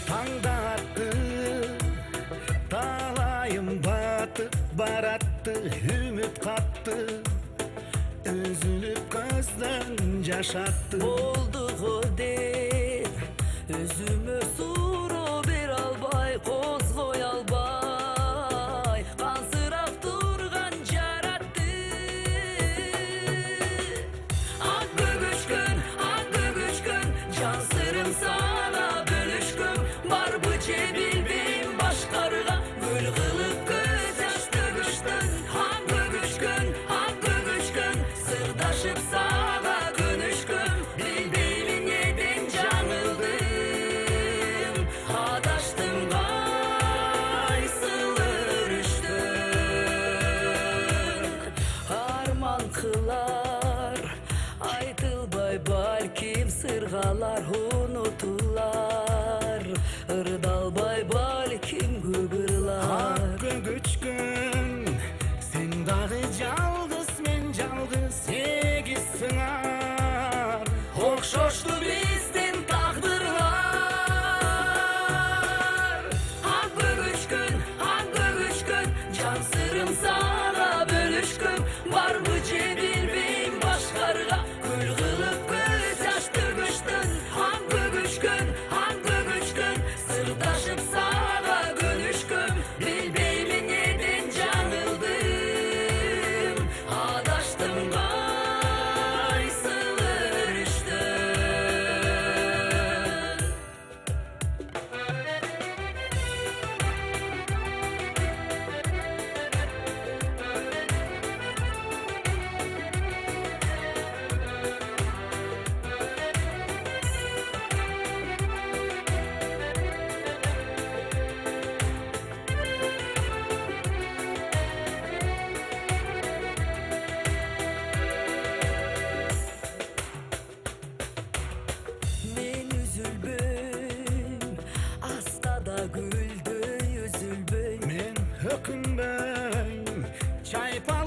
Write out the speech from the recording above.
Tangda attı, talayım batıp barattı, ümit kattı, üzülüp gözden yaşattı. Болдық о деп өзүмө суроо бере албай, козгой албай кансырап турган жаратты. Ак көгүчкөн жан сырым сага бөлүшкөм, барбы же билбейм башкарга гүл кылып көз жаш төгүштүм. Ак көгүчкөн сырдашып сага көнүшкөм, билбеймин неден жаңылдым, адаштым кайсыл өрүштөн. Арман кылар айтылбай балким, сыргалар унутулар, ырдалбай балким көп ырлар. Ак көгүчкөн сен дагы жалгыз, мен жалгыз, сегиз сыңар Окшошту биздин тагдырлар. Ак көгүчкөн жан сырым сага бөлүшкөм, барбы же билбейм башкарга гүл кылып көз жаш төгүштүм. Ак көгүчкөн сырдашып сага көнүшкөм, билбеймин неден жаңылдым, адаштым кайсыл өрүштөн. Мен üzülböym, astada gülдөй üzülböym. мен өкүнбөйм, чайпа